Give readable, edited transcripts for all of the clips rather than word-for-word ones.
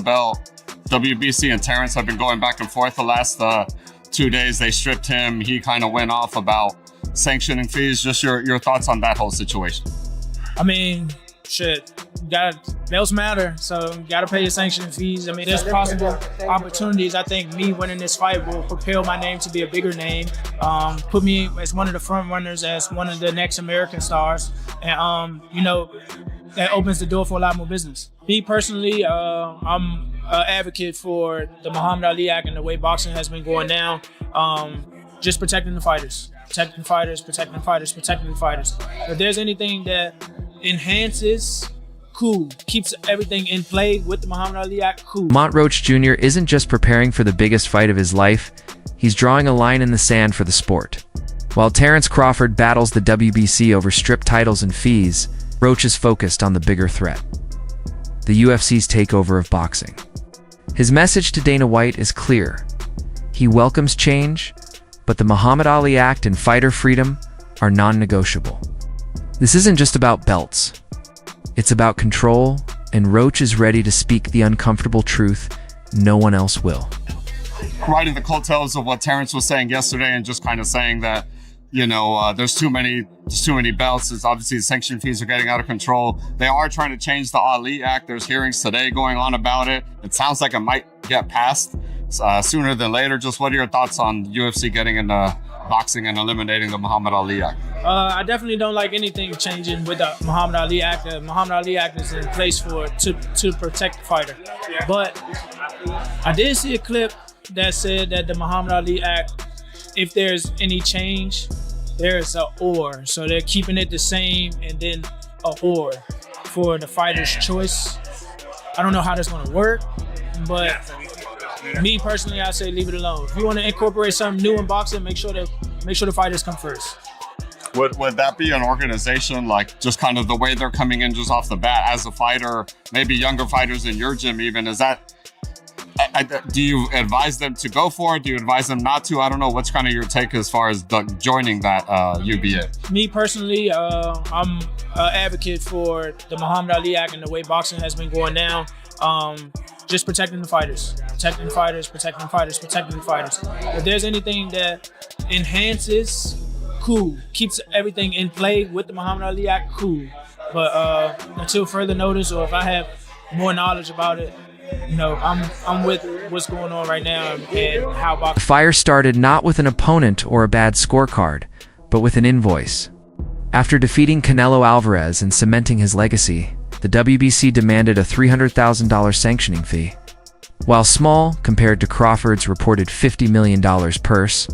belt. WBC and Terence have been going back and forth the last 2 days. They stripped him. He kind of went off about sanctioning fees. Just your thoughts on that whole situation. I mean, shit, belts matter, so you gotta pay your sanctioning fees. I mean, there's possible opportunities. I think me winning this fight will propel my name to be a bigger name, put me as one of the front runners, as one of the next American stars, and you know, that opens the door for a lot more business. Me personally, I'm an advocate for the Muhammad Ali Act and the way boxing has been going now. Just protecting the fighters. Protecting the fighters, protecting the fighters, protecting the fighters. If there's anything that enhances, cool, keeps everything in play with the Muhammad Ali Act, cool. Lamont Roach Jr. isn't just preparing for the biggest fight of his life, he's drawing a line in the sand for the sport. While Terence Crawford battles the WBC over stripped titles and fees, Roach is focused on the bigger threat: the UFC's takeover of boxing. His message to Dana White is clear. He welcomes change, but the Muhammad Ali Act and fighter freedom are non-negotiable. This isn't just about belts. It's about control, and Roach is ready to speak the uncomfortable truth no one else will. Riding the coattails of what Terence was saying yesterday and just kind of saying that, you know, there's too many belts. It's obviously the sanction fees are getting out of control. They are trying to change the Ali Act. There's hearings today going on about it. It sounds like it might get passed sooner than later. Just what are your thoughts on UFC getting into boxing and eliminating the Muhammad Ali Act? I definitely don't like anything changing with the Muhammad Ali Act. The Muhammad Ali Act is in place to protect the fighter. But I did see a clip that said that the Muhammad Ali Act, if there's any change, there's a or. So they're keeping it the same and then a or for the fighter's choice. I don't know how that's gonna work, but me personally, I say leave it alone. If you want to incorporate something new in boxing, make sure the fighters come first. Would that be an organization, like just kind of the way they're coming in just off the bat as a fighter, maybe younger fighters in your gym even, is that, do you advise them to go for it? Do you advise them not to? I don't know. What's kind of your take as far as joining that UBA? Me personally, I'm an advocate for the Muhammad Ali Act and the way boxing has been going now. Just protecting the fighters. Protecting the fighters, protecting the fighters, protecting the fighters. If there's anything that enhances, cool, keeps everything in play with the Muhammad Ali Act, cool. But until further notice, or if I have more knowledge about it, you know, I'm with what's going on right now and how boxing. The fire started not with an opponent or a bad scorecard, but with an invoice. After defeating Canelo Alvarez and cementing his legacy, the WBC demanded a $300,000 sanctioning fee. While small compared to Crawford's reported $50 million purse,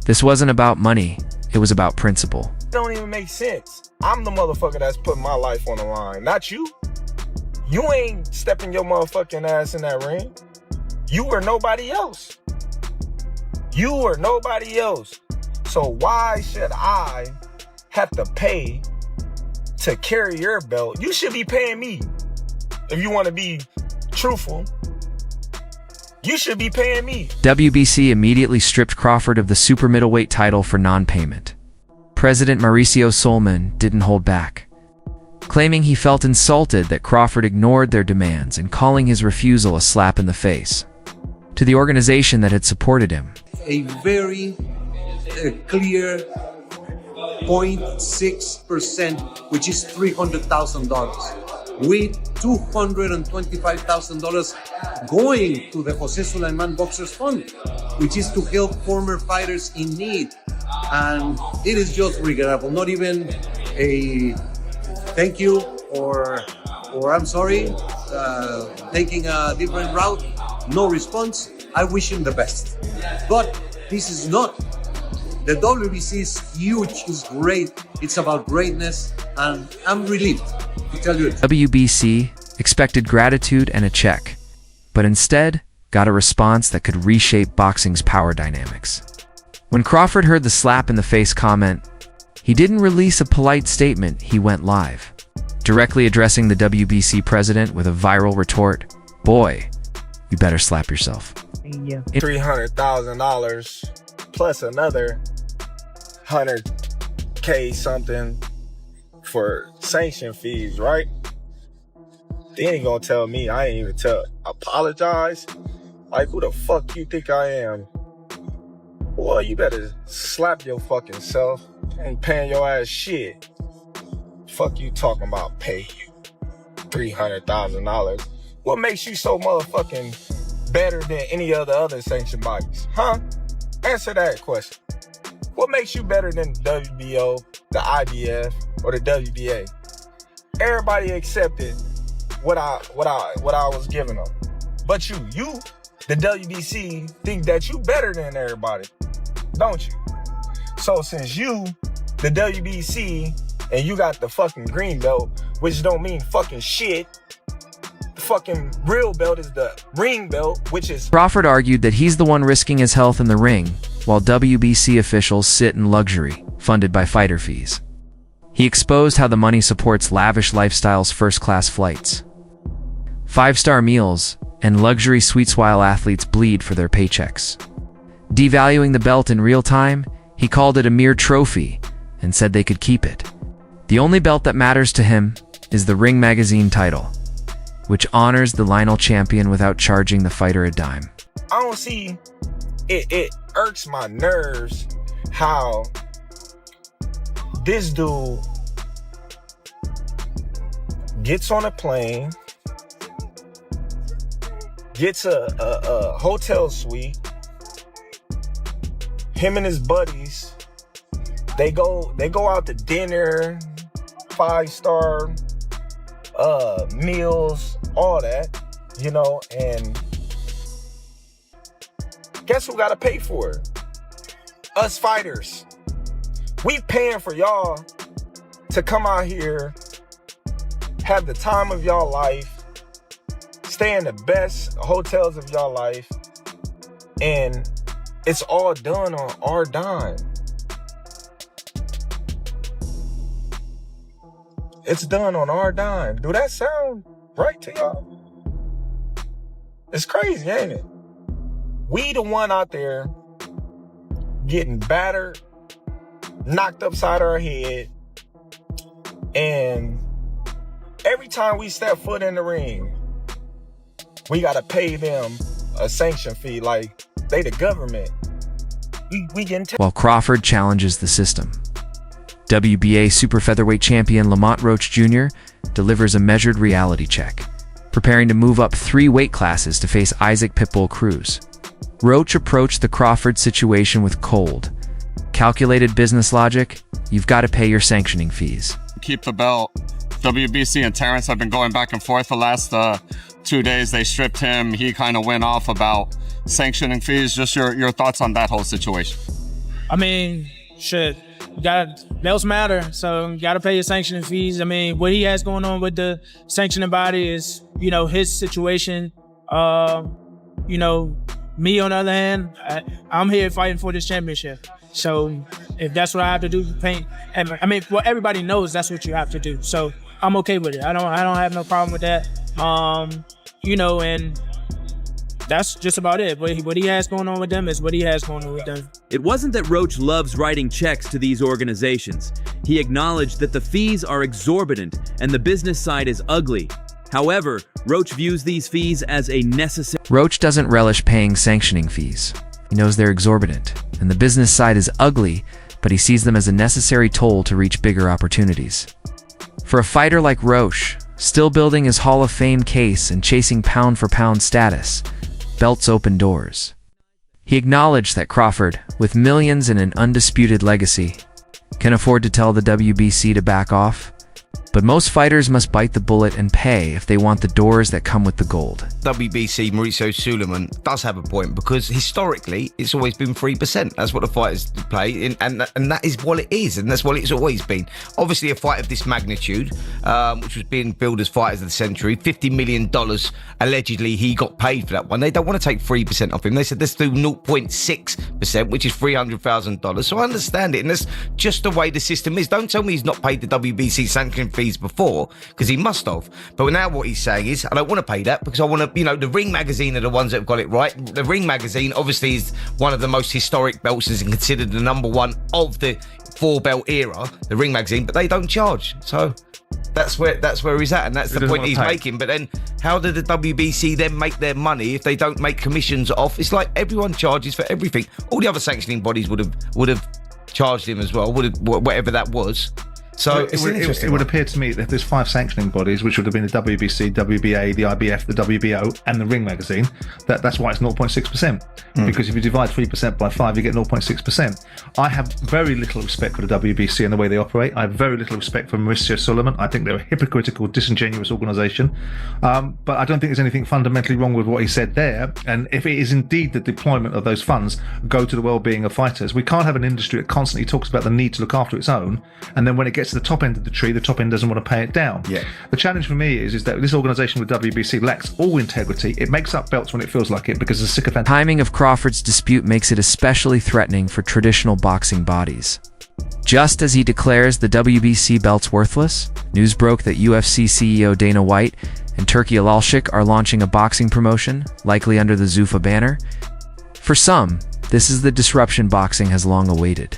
this wasn't about money, it was about principle. It don't even make sense. I'm the motherfucker that's putting my life on the line, not you. You ain't stepping your motherfucking ass in that ring. You or nobody else. You or nobody else. So why should I have to pay to carry your belt? You should be paying me. If you want to be truthful, you should be paying me. WBC immediately stripped Crawford of the super middleweight title for non-payment. President Mauricio Solman didn't hold back, claiming he felt insulted that Crawford ignored their demands and calling his refusal a slap in the face to the organization that had supported him. A very clear 0.6%, which is $300,000, with $225,000 going to the Jose Sulaiman Boxers Fund, which is to help former fighters in need. And it is just regrettable. Not even a thank you or I'm sorry, taking a different route. No response. I wish him the best. But this is not. The WBC is huge, it's great, it's about greatness, and I'm relieved to tell you it. WBC expected gratitude and a check, but instead got a response that could reshape boxing's power dynamics. When Crawford heard the slap in the face comment, he didn't release a polite statement, he went live, directly addressing the WBC president with a viral retort, "Boy, you better slap yourself." $300,000 plus another $100K something for sanction fees, right? Then he gonna tell me I ain't even apologize? Like, who the fuck you think I am? Boy, you better slap your fucking self. Ain't paying your ass shit. Fuck you talking about pay $300,000. What makes you so motherfucking better than any of the other sanctioned bodies? Huh? Answer that question. What makes you better than the WBO, the IBF, or the WBA? Everybody accepted what I was giving them. But you, the WBC, think that you better than everybody, don't you? So since you, the WBC, and you got the fucking green belt, which don't mean fucking shit. The fucking real belt is the ring belt, which is... Crawford argued that he's the one risking his health in the ring, while WBC officials sit in luxury, funded by fighter fees. He exposed how the money supports lavish lifestyles, first-class flights, 5-star meals, and luxury suites while athletes bleed for their paychecks. Devaluing the belt in real time, he called it a mere trophy and said they could keep it. The only belt that matters to him is the Ring Magazine title, which honors the lineal champion without charging the fighter a dime. I don't see, it irks my nerves how this dude gets on a plane, gets a hotel suite, him and his buddies, they go out to dinner, 5-star meals, all that, you know, and guess who gotta pay for it? Us fighters. We paying for y'all to come out here, have the time of y'all life, stay in the best hotels of y'all life, and it's all done on our dime. It's done on our dime. Do that sound right to y'all? It's crazy, ain't it? We the one out there getting battered, knocked upside our head, and every time we step foot in the ring, we gotta pay them a sanction fee like they the government. We getting while Crawford challenges the system. WBA super featherweight champion Lamont Roach Jr. delivers a measured reality check, preparing to move up 3 weight classes to face Isaac Pitbull Cruz. Roach approached the Crawford situation with cold, calculated business logic. You've got to pay your sanctioning fees. Keep the belt. WBC and Terence have been going back and forth the last 2 days. They stripped him. He kind of went off about sanctioning fees. Just your thoughts on that whole situation. I mean, shit. Belts matter, so you gotta pay your sanctioning fees. I mean, what he has going on with the sanctioning body is, you know, his situation. You know, me on the other hand, I'm here fighting for this championship. So if that's what I have to do, I mean, well, everybody knows that's what you have to do. So I'm okay with it. I don't have no problem with that. You know, and that's just about it. What he has going on with them is what he has going on with them. It wasn't that Roach loves writing checks to these organizations. He acknowledged that the fees are exorbitant and the business side is ugly. However, Roach views these fees as a necessary... Roach doesn't relish paying sanctioning fees. He knows they're exorbitant, and the business side is ugly, but he sees them as a necessary toll to reach bigger opportunities. For a fighter like Roach, still building his Hall of Fame case and chasing pound-for-pound status, belts open doors. He acknowledged that Crawford, with millions and an undisputed legacy, can afford to tell the WBC to back off. But most fighters must bite the bullet and pay if they want the doors that come with the gold. WBC Mauricio Suleiman does have a point, because historically it's always been 3%. That's what the fighters play, and that is what it is, and that's what it's always been. Obviously, a fight of this magnitude, which was being billed as Fighters of the Century, $50 million allegedly he got paid for that one. They don't want to take 3% off him. They said let's do 0.6%, which is $300,000. So I understand it, and that's just the way the system is. Don't tell me he's not paid the WBC sanction fees before, because he must have. But now what he's saying is, I don't want to pay that because I want to, you know, the Ring Magazine are the ones that have got it right. The Ring Magazine obviously is one of the most historic belts and considered the #1 of the 4-belt era, the Ring Magazine, but they don't charge. So That's where he's at, and that's the doesn't point wanna he's pay. making. But then, how did the WBC then make their money if they don't make commissions off? It's like everyone charges for everything. All the other sanctioning bodies would have charged him as well, whatever that was. So it would appear to me that if there's 5 sanctioning bodies, which would have been the WBC, WBA, the IBF, the WBO, and the Ring magazine, that's why it's 0.6%. Because if you divide 3% by 5, you get 0.6%. I have very little respect for the WBC and the way they operate. I have very little respect for Mauricio Suleiman. I think they're a hypocritical, disingenuous organisation. But I don't think there's anything fundamentally wrong with what he said there. And if it is indeed the deployment of those funds go to the well-being of fighters, we can't have an industry that constantly talks about the need to look after its own, and then when it gets to the top end of the tree, the top end doesn't want to pay it down. Yeah. The challenge for me is that this organisation with WBC lacks all integrity. It makes up belts when it feels like it because it's sycophant. Timing of Crawford's dispute makes it especially threatening for traditional boxing bodies. Just as he declares the WBC belts worthless, news broke that UFC CEO Dana White and Turki Alalshik are launching a boxing promotion, likely under the Zuffa banner. For some, this is the disruption boxing has long awaited.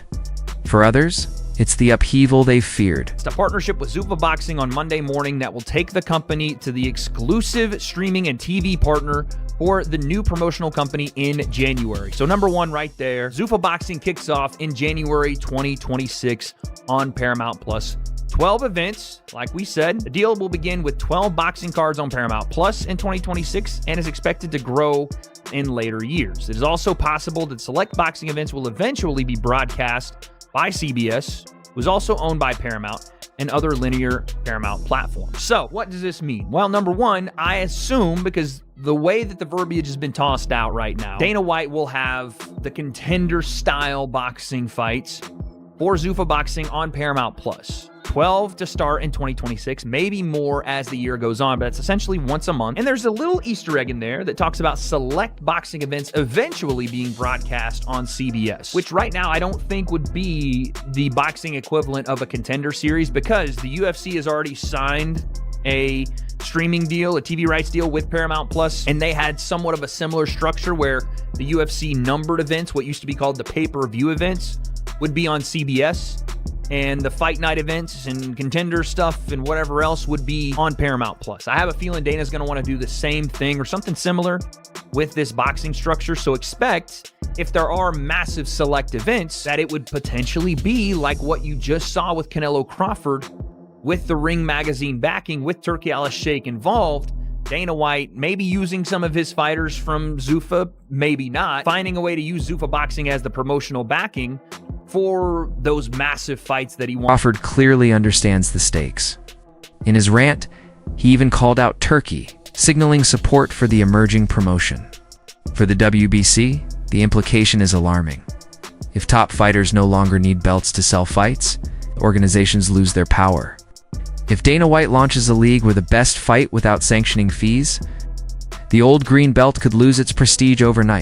For others, it's the upheaval they've feared. It's a partnership with Zuffa Boxing on Monday morning that will take the company to the exclusive streaming and TV partner for the new promotional company in January. So number one right there, Zuffa Boxing kicks off in January 2026 on Paramount Plus. 12 events, like we said. The deal will begin with 12 boxing cards on Paramount Plus in 2026 and is expected to grow in later years. It is also possible that select boxing events will eventually be broadcast by CBS, who's also owned by Paramount, and other linear Paramount platforms. So, what does this mean? Well, number one, I assume, because the way that the verbiage has been tossed out right now, Dana White will have the contender-style boxing fights for Zuffa Boxing on Paramount Plus. 12 to start in 2026, maybe more as the year goes on, but it's essentially once a month. And there's a little Easter egg in there that talks about select boxing events eventually being broadcast on CBS, which right now I don't think would be the boxing equivalent of a Contender series because the UFC has already signed a streaming deal, a TV rights deal with Paramount Plus, and they had somewhat of a similar structure where the UFC numbered events, what used to be called the pay-per-view events, would be on CBS, and the fight night events and contender stuff and whatever else would be on Paramount Plus. I have a feeling Dana's going to want to do the same thing or something similar with this boxing structure, so expect, if there are massive select events, that it would potentially be like what you just saw with Canelo Crawford with the Ring magazine backing, with Turki Alalshik involved. Dana White maybe using some of his fighters from Zuffa, maybe not, finding a way to use Zuffa Boxing as the promotional backing for those massive fights that he wants. Crawford clearly understands the stakes. In his rant, he even called out Turkey, signaling support for the emerging promotion. For the WBC, the implication is alarming. If top fighters no longer need belts to sell fights, organizations lose their power. If Dana White launches a league where the best fight without sanctioning fees, the old green belt could lose its prestige overnight.